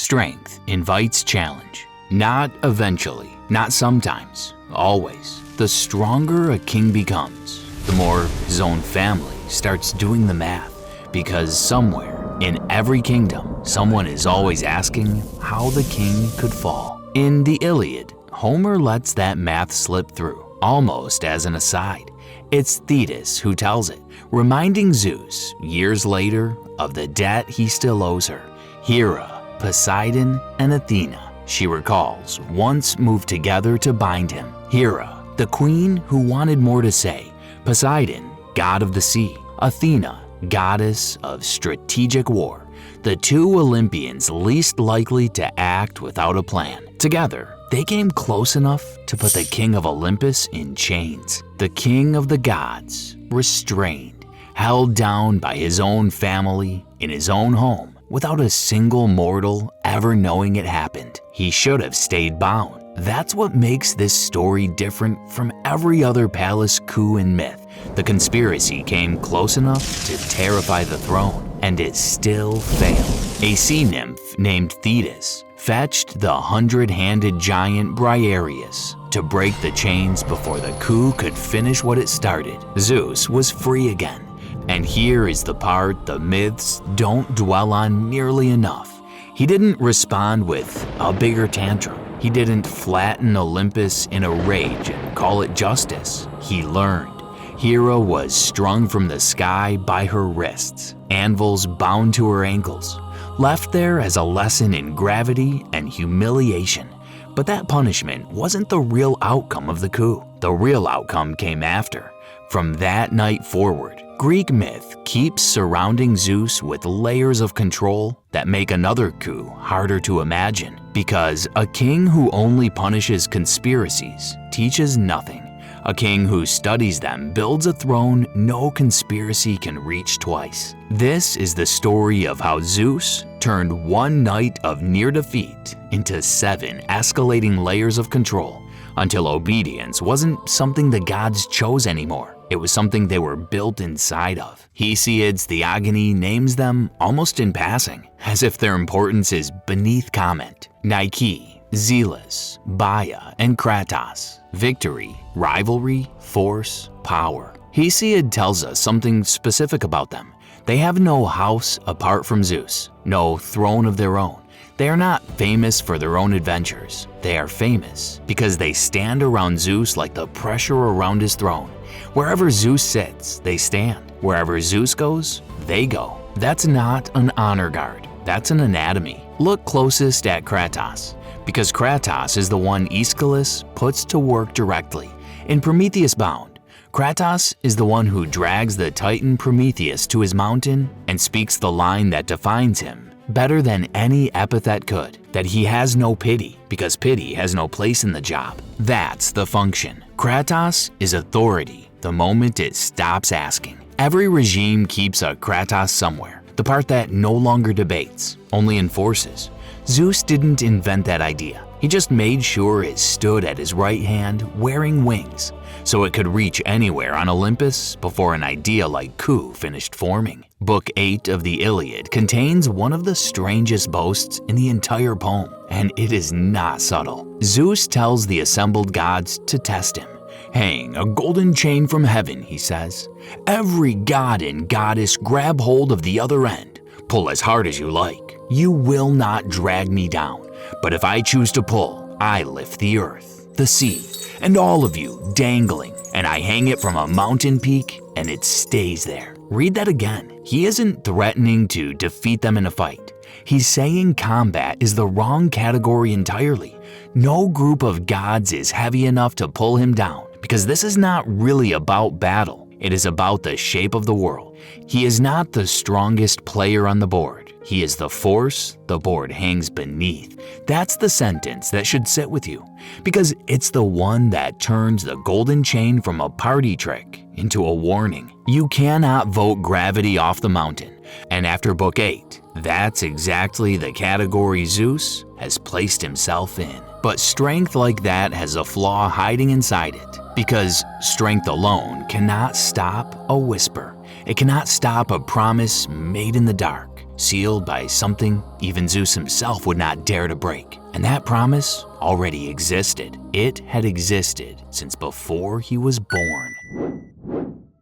Strength invites challenge. Not eventually, not sometimes, always. The stronger a king becomes, the more his own family starts doing the math. Because somewhere, in every kingdom, someone is always asking how the king could fall. In the Iliad, Homer lets that math slip through, almost as an aside. It's Thetis who tells it, reminding Zeus, years later, of the debt he still owes her. Hera, Poseidon, and Athena, she recalls, once moved together to bind him. Hera, the queen who wanted more to say. Poseidon, god of the sea. Athena, goddess of strategic war. The two Olympians least likely to act without a plan. Together, they came close enough to put the king of Olympus in chains. The king of the gods, restrained, held down by his own family in his own home, without a single mortal ever knowing it happened. He should have stayed bound. That's what makes this story different from every other palace coup in myth. The conspiracy came close enough to terrify the throne, and it still failed. A sea nymph named Thetis fetched the 100-handed giant Briareus to break the chains before the coup could finish what it started. Zeus was free again. And here is the part the myths don't dwell on nearly enough. He didn't respond with a bigger tantrum. He didn't flatten Olympus in a rage and call it justice. He learned. Hera was strung from the sky by her wrists, anvils bound to her ankles, left there as a lesson in gravity and humiliation. But that punishment wasn't the real outcome of the coup. The real outcome came after. From that night forward, Greek myth keeps surrounding Zeus with layers of control that make another coup harder to imagine. Because a king who only punishes conspiracies teaches nothing. A king who studies them builds a throne no conspiracy can reach twice. This is the story of how Zeus turned one night of near defeat into 7 escalating layers of control, until obedience wasn't something the gods chose anymore. It was something they were built inside of. Hesiod Theogony names them almost in passing, as if their importance is beneath comment. Nike, Zealous, Baia, and Kratos. Victory, rivalry, force, power. Hesiod tells us something specific about them. They have no house apart from Zeus, no throne of their own. They are not famous for their own adventures. They are famous because they stand around Zeus like the pressure around his throne. Wherever Zeus sits, they stand. Wherever Zeus goes, they go. That's not an honor guard. That's an anatomy. Look closest at Kratos, because Kratos is the one Aeschylus puts to work directly. In Prometheus Bound, Kratos is the one who drags the titan Prometheus to his mountain and speaks the line that defines him better than any epithet could, that he has no pity, because pity has no place in the job. That's the function. Kratos is authority the moment it stops asking. Every regime keeps a Kratos somewhere, the part that no longer debates, only enforces. Zeus didn't invent that idea. He just made sure it stood at his right hand wearing wings, so it could reach anywhere on Olympus before an idea like coup finished forming. Book 8 of the Iliad contains one of the strangest boasts in the entire poem, and it is not subtle. Zeus tells the assembled gods to test him. Hang a golden chain from heaven, he says. Every god and goddess grab hold of the other end. Pull as hard as you like. You will not drag me down, but if I choose to pull, I lift the earth, the sea, and all of you dangling, and I hang it from a mountain peak, and it stays there. Read that again. He isn't threatening to defeat them in a fight. He's saying combat is the wrong category entirely. No group of gods is heavy enough to pull him down, because this is not really about battle. It is about the shape of the world. He is not the strongest player on the board. He is the force the board hangs beneath. That's the sentence that should sit with you, because it's the one that turns the golden chain from a party trick into a warning. You cannot vote gravity off the mountain. And after Book 8, that's exactly the category Zeus has placed himself in. But strength like that has a flaw hiding inside it, because strength alone cannot stop a whisper. It cannot stop a promise made in the dark. sealed by something even Zeus himself would not dare to break. And that promise already existed. It had existed since before he was born.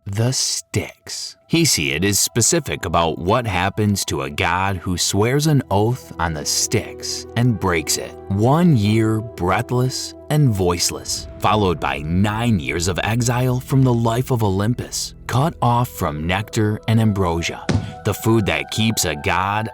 The Styx. Hesiod is specific about what happens to a god who swears an oath on the Styx and breaks it. 1 year breathless and voiceless, followed by 9 years of exile from the life of Olympus, cut off from nectar and ambrosia, the food that keeps a god,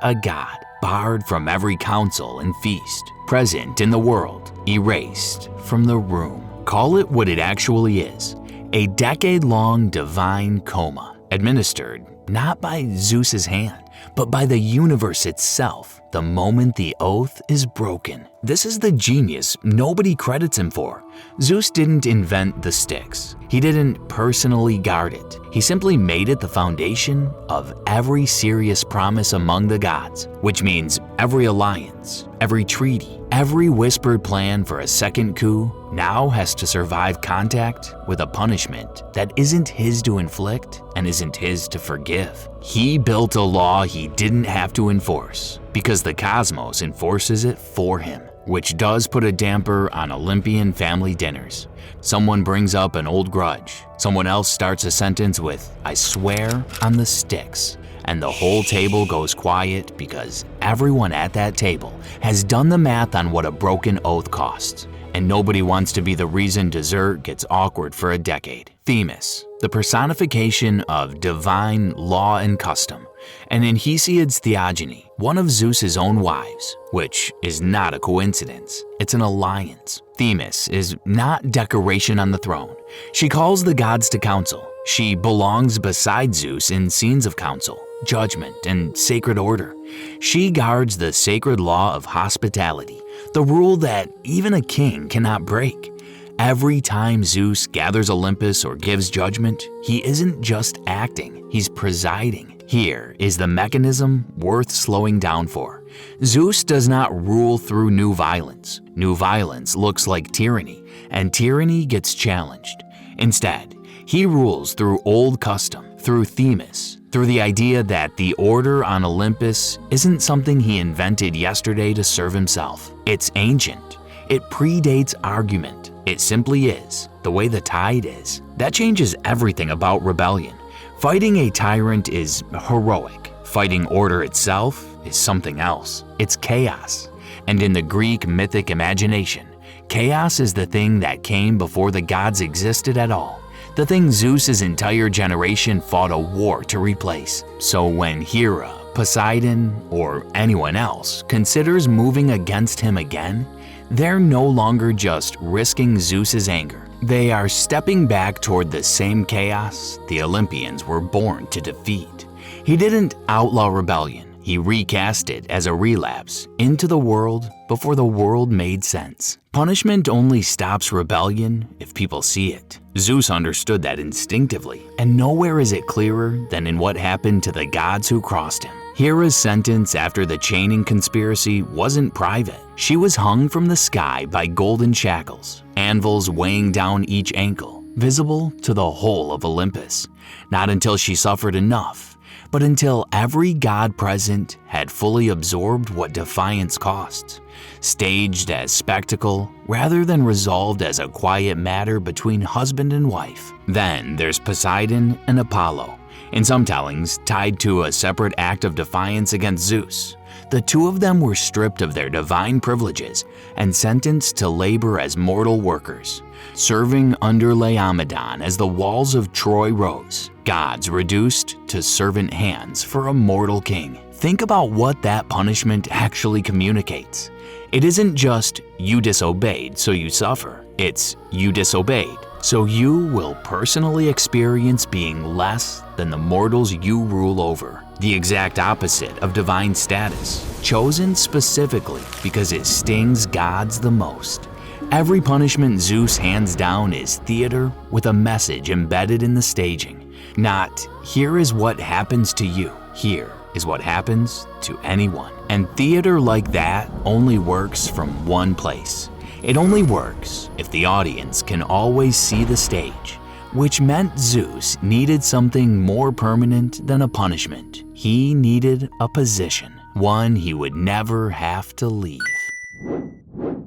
barred from every council and feast, present in the world, erased from the room. Call it what it actually is. A decade-long divine coma, administered not by Zeus's hand, but by the universe itself the moment the oath is broken. This is the genius nobody credits him for. Zeus didn't invent the Styx. He didn't personally guard it. He simply made it the foundation of every serious promise among the gods, which means every alliance, every treaty, every whispered plan for a second coup now has to survive contact with a punishment that isn't his to inflict and isn't his to forgive. He built a law he didn't have to enforce because the cosmos enforces it for him, which does put a damper on Olympian family dinners. Someone brings up an old grudge. Someone else starts a sentence with, "I swear on the Styx," and the whole table goes quiet because everyone at that table has done the math on what a broken oath costs. And nobody wants to be the reason dessert gets awkward for a decade. Themis, the personification of divine law and custom, and in Hesiod's Theogony, one of Zeus's own wives, which is not a coincidence, it's an alliance. Themis is not decoration on the throne. She calls the gods to council. She belongs beside Zeus in scenes of council, judgment, and sacred order. She guards the sacred law of hospitality, the rule that even a king cannot break. Every time Zeus gathers Olympus or gives judgment, he isn't just acting, he's presiding. Here is the mechanism worth slowing down for. Zeus does not rule through new violence. New violence looks like tyranny, and tyranny gets challenged. Instead, he rules through old custom, through Themis, through the idea that the order on Olympus isn't something he invented yesterday to serve himself. It's ancient. It predates argument. It simply is, the way the tide is. That changes everything about rebellion. Fighting a tyrant is heroic. Fighting order itself is something else. It's chaos. And in the Greek mythic imagination, chaos is the thing that came before the gods existed at all. The thing Zeus's entire generation fought a war to replace. So when Hera, Poseidon, or anyone else considers moving against him again, they're no longer just risking Zeus's anger. They are stepping back toward the same chaos the Olympians were born to defeat. He didn't outlaw rebellion. He recast it as a relapse into the world before the world made sense. Punishment only stops rebellion if people see it. Zeus understood that instinctively, and nowhere is it clearer than in what happened to the gods who crossed him. Hera's sentence after the chaining conspiracy wasn't private. She was hung from the sky by golden shackles, anvils weighing down each ankle, visible to the whole of Olympus. Not until she suffered enough, but until every god present had fully absorbed what defiance costs, staged as spectacle rather than resolved as a quiet matter between husband and wife. Then there's Poseidon and Apollo, in some tellings tied to a separate act of defiance against Zeus. The two of them were stripped of their divine privileges and sentenced to labor as mortal workers, serving under Laomedon as the walls of Troy rose, gods reduced to servant hands for a mortal king. Think about what that punishment actually communicates. It isn't just you disobeyed so you suffer. It's you disobeyed so you will personally experience being less than the mortals you rule over. The exact opposite of divine status, chosen specifically because it stings gods the most. Every punishment Zeus hands down is theater with a message embedded in the staging. Not, here is what happens to you. Here is what happens to anyone. And theater like that only works from one place. It only works if the audience can always see the stage, which meant Zeus needed something more permanent than a punishment. He needed a position, one he would never have to leave.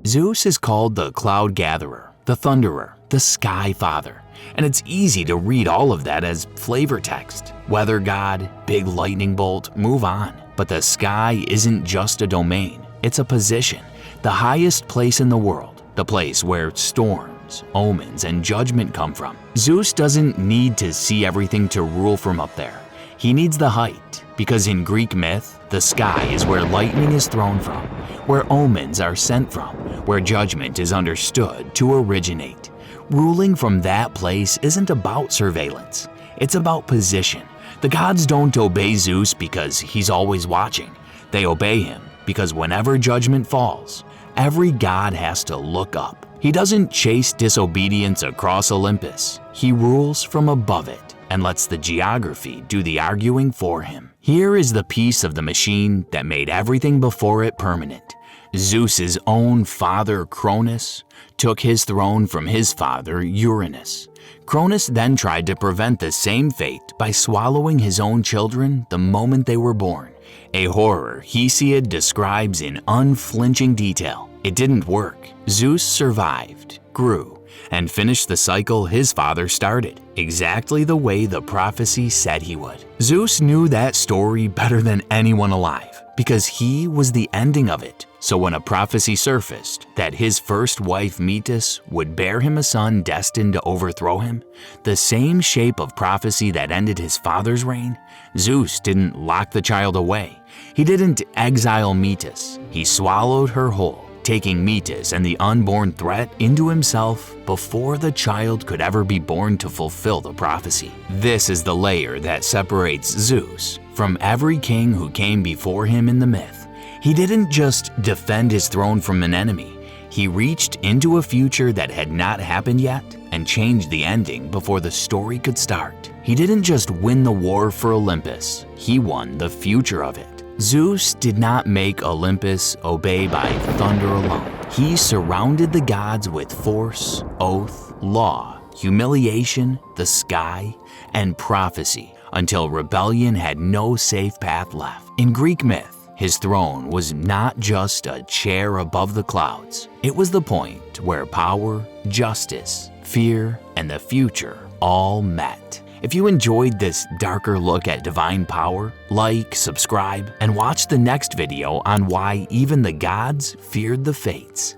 Zeus is called the cloud gatherer, the thunderer, the sky father, and it's easy to read all of that as flavor text. Weather god, big lightning bolt, move on. But the sky isn't just a domain, it's a position, the highest place in the world, the place where storms, omens, and judgment come from. Zeus doesn't need to see everything to rule from up there. He needs the height, because in Greek myth, the sky is where lightning is thrown from, where omens are sent from, where judgment is understood to originate. Ruling from that place isn't about surveillance, it's about position. The gods don't obey Zeus because he's always watching. They obey him because whenever judgment falls, every god has to look up. He doesn't chase disobedience across Olympus. He rules from above it and lets the geography do the arguing for him. Here is the piece of the machine that made everything before it permanent. Zeus's own father Cronus took his throne from his father Uranus. Cronus then tried to prevent the same fate by swallowing his own children the moment they were born, a horror Hesiod describes in unflinching detail. It didn't work. Zeus survived, grew, and finished the cycle his father started, exactly the way the prophecy said he would. Zeus knew that story better than anyone alive, because he was the ending of it. So when a prophecy surfaced that his first wife Metis would bear him a son destined to overthrow him, the same shape of prophecy that ended his father's reign, Zeus didn't lock the child away. He didn't exile Metis. He swallowed her whole, taking Metis and the unborn threat into himself before the child could ever be born to fulfill the prophecy. This is the layer that separates Zeus from every king who came before him in the myth. He didn't just defend his throne from an enemy. He reached into a future that had not happened yet and changed the ending before the story could start. He didn't just win the war for Olympus. He won the future of it. Zeus did not make Olympus obey by thunder alone. He surrounded the gods with force, oath, law, humiliation, the sky, and prophecy until rebellion had no safe path left. In Greek myth, his throne was not just a chair above the clouds. It was the point where power, justice, fear, and the future all met. If you enjoyed this darker look at divine power, like, subscribe, and watch the next video on why even the gods feared the fates.